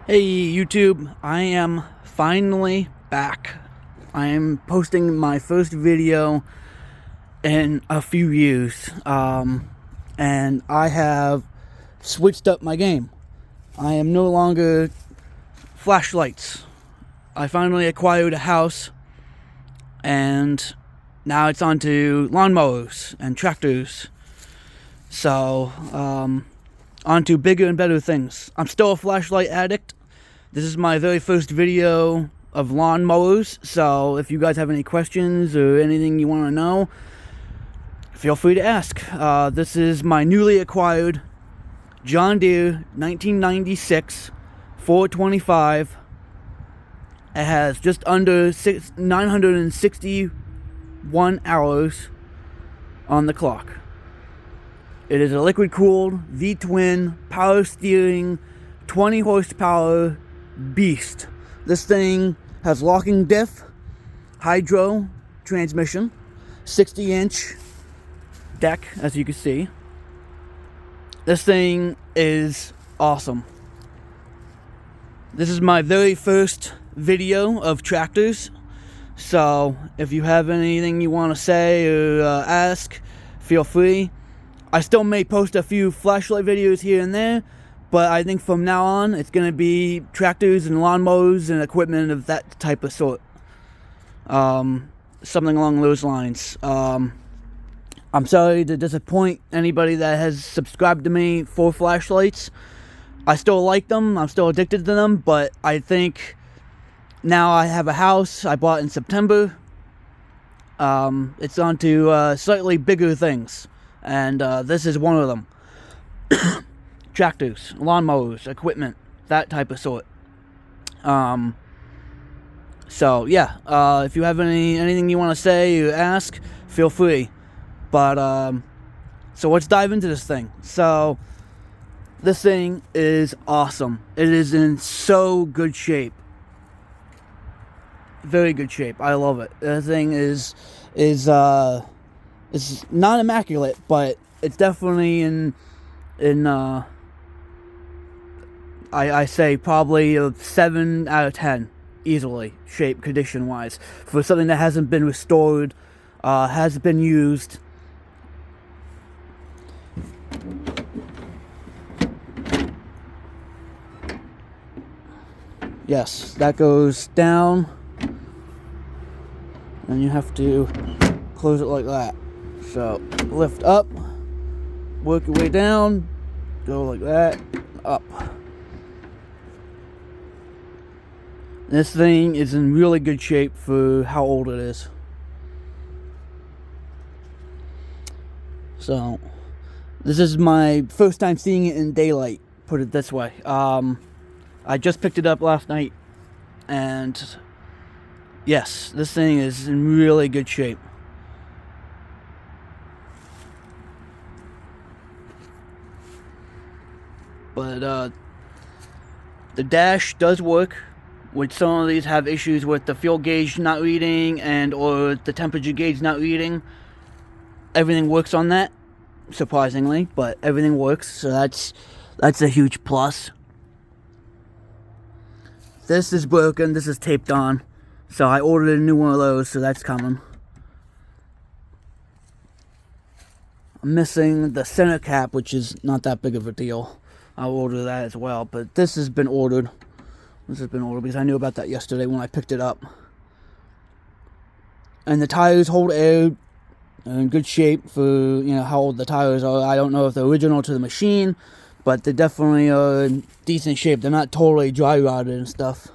Hey YouTube, I am finally back. I am posting my first video in a few years, and I have switched up my game. I am no longer flashlights. I finally acquired a house, and now it's on to lawnmowers and tractors. So, on to bigger and better things. I'm still a flashlight addict. This is my very first video of lawnmowers, so if you guys have any questions or anything you want to know, feel free to ask. This is my newly acquired John Deere 1996 425. It has just under 961 hours on the clock. It is a liquid-cooled, V-twin, power steering, 20 horsepower beast. This thing has locking diff, hydro transmission, 60-inch deck, as you can see. This thing is awesome. This is my very first video of tractors, so if you have anything you want to say or ask, feel free. I still may post a few flashlight videos here and there, but I think from now on it's going to be tractors and lawnmowers and equipment of that type of sort. Something along those lines. I'm sorry to disappoint anybody that has subscribed to me for flashlights. I still like them, I'm still addicted to them, but I think now I have a house I bought in September. It's on to slightly bigger things. And this is one of them. Tractors, lawnmowers, equipment, that type of sort. So yeah, if you have anything you want to say or ask, feel free. But so let's dive into this thing. So this thing is awesome. It is in so good shape. Very good shape. I love it. The thing is it's not immaculate, but it's definitely I say probably a 7 out of 10 easily, shape condition wise, for something that hasn't been restored, hasn't been used. Yes, that goes down, and you have to close it like that. So lift up, work your way down, go like that, up. This thing is in really good shape for how old it is. So this is my first time seeing it in daylight, put it this way. I just picked it up last night, and yes, this thing is in really good shape. But the dash does work, which some of these have issues with the fuel gauge not reading and or the temperature gauge not reading. Everything works on that, surprisingly, but everything works, so that's a huge plus. This is broken, this is taped on, so I ordered a new one of those, so that's coming. I'm missing the center cap, which is not that big of a deal. I'll order that as well, but this has been ordered. This has been ordered because I knew about that yesterday when I picked it up. And the tires hold air in good shape for, how old the tires are. I don't know if they're original to the machine, but they definitely are in decent shape. They're not totally dry rotted and stuff.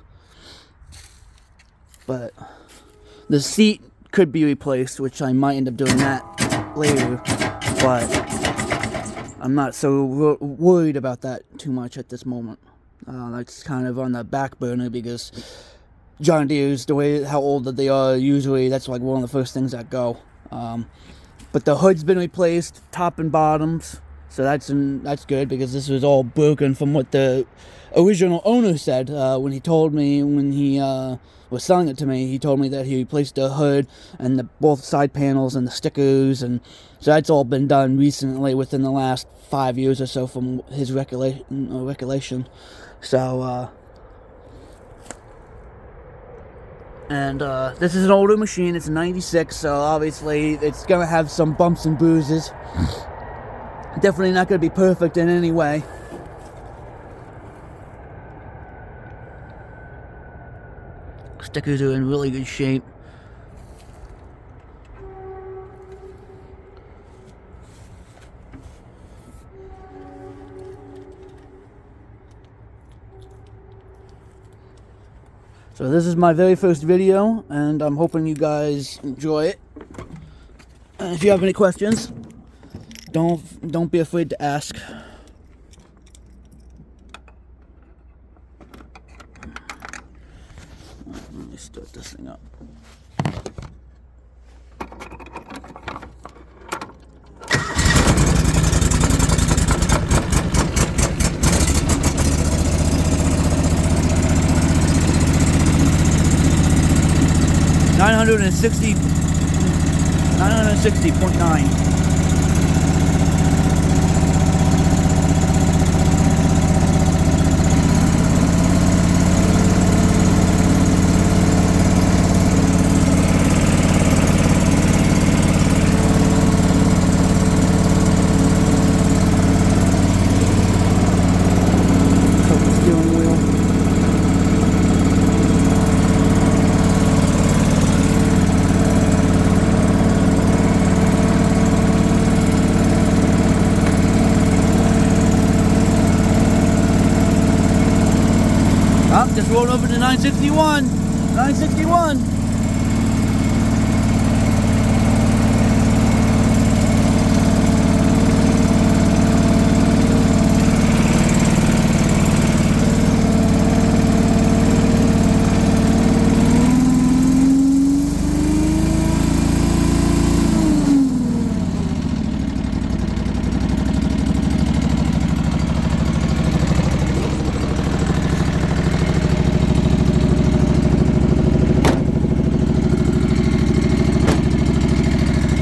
But the seat could be replaced, which I might end up doing that later, but I'm not so worried about that too much at this moment. That's kind of on the back burner because John Deere's, the way how old that they are, usually that's like one of the first things that go. But the hood's been replaced, top and bottoms, so that's good because this was all broken from what the original owner said when he told me when he was selling it to me. He told me that he replaced the hood and both side panels and the stickers, and so that's all been done recently within the last 5 years or so from his recollection. So And this is an older machine. It's a 96, so obviously it's going to have some bumps and bruises. Definitely not going to be perfect in any way. Stickers are in really good shape. So this is my very first video, and I'm hoping you guys enjoy it. And if you have any questions, don't be afraid to ask. Let me start this thing up. $960.9. Just rolled over to 961. 961.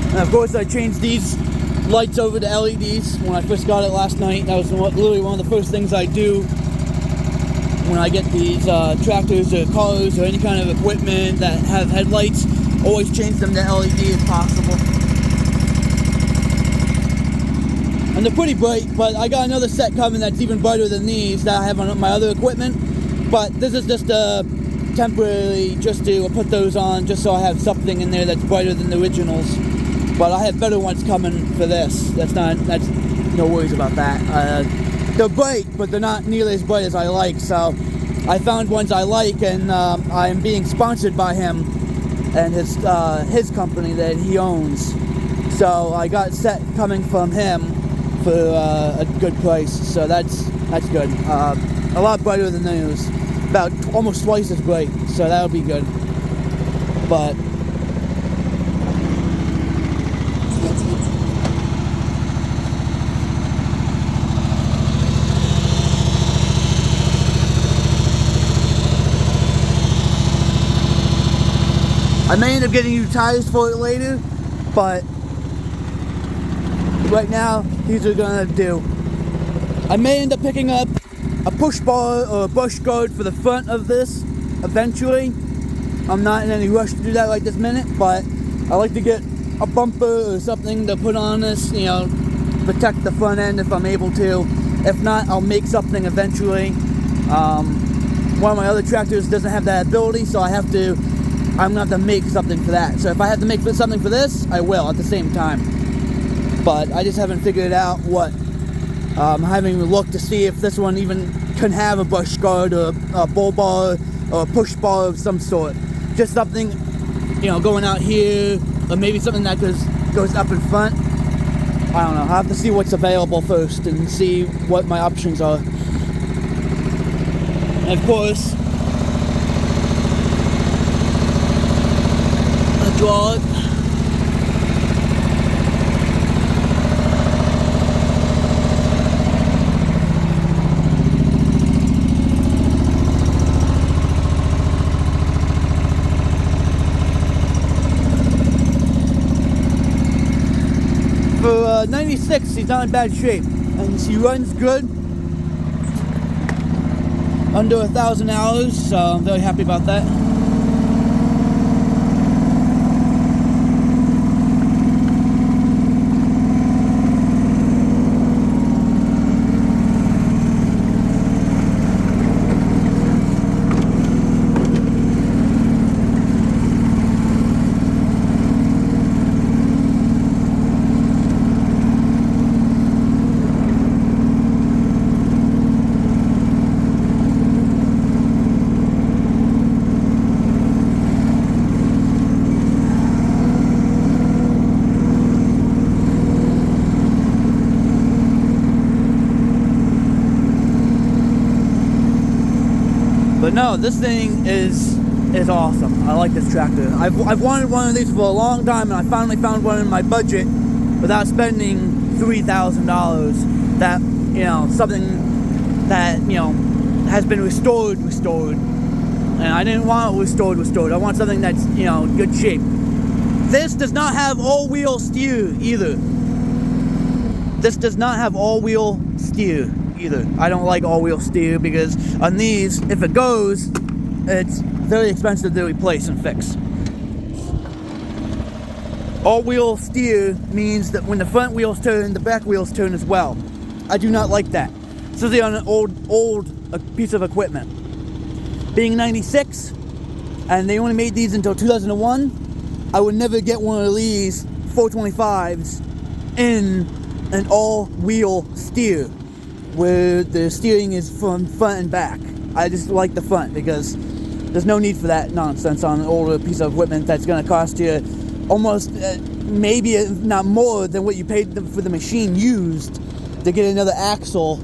And of course, I changed these lights over to LEDs when I first got it last night. That was literally one of the first things I do when I get these tractors or cars or any kind of equipment that have headlights. Always change them to LED if possible. And they're pretty bright, but I got another set coming that's even brighter than these that I have on my other equipment. But this is just temporarily just to put those on, just so I have something in there that's brighter than the originals. But I have better ones coming for this. That's no worries about that. They're bright, but they're not nearly as bright as I like. So I found ones I like, and I am being sponsored by him and his company that he owns. So I got a set coming from him for a good price. So that's good. A lot brighter than those. About almost twice as bright. So that'll be good. But I may end up getting new tires for it later, but right now, these are gonna do. I may end up picking up a push bar or a bush guard for the front of this eventually. I'm not in any rush to do that right this minute, but I like to get a bumper or something to put on this, protect the front end if I'm able to. If not, I'll make something eventually. One of my other tractors doesn't have that ability, so I'm gonna have to make something for that. So if I have to make something for this, I will at the same time. But I just haven't figured out what. I haven't even looked to see if this one even can have a bush guard or a bull bar or a push bar of some sort. Just something, going out here, or maybe something that goes up in front. I don't know. I have to see what's available first and see what my options are. And of course, hydraulic. For 96, he's not in bad shape, and he runs good. Under 1,000 hours, so I'm very happy about that. But no, this thing is awesome. I like this tractor. I've wanted one of these for a long time, and I finally found one in my budget without spending $3,000. That, you know, something that, you know, has been restored. And I didn't want it restored. I want something that's, you know, good shape. This does not have all-wheel steer either. I don't like all-wheel steer because on these, if it goes, it's very expensive to replace and fix. All-wheel steer means that when the front wheels turn, the back wheels turn as well. I do not like that, especially on an old piece of equipment. Being 96, and they only made these until 2001, I would never get one of these 425s in an all-wheel steer, where the steering is from front and back. I just like the front because there's no need for that nonsense on an older piece of equipment that's going to cost you almost, maybe not more than what you paid for the machine used to get another axle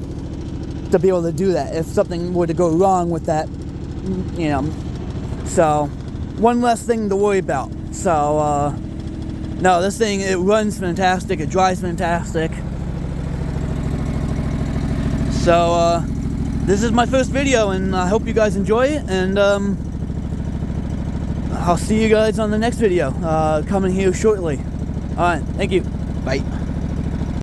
to be able to do that if something were to go wrong with that, you know. So, one less thing to worry about. So, no, this thing, it runs fantastic, it drives fantastic. So, this is my first video, and I hope you guys enjoy it, and I'll see you guys on the next video, coming here shortly. Alright, thank you. Bye.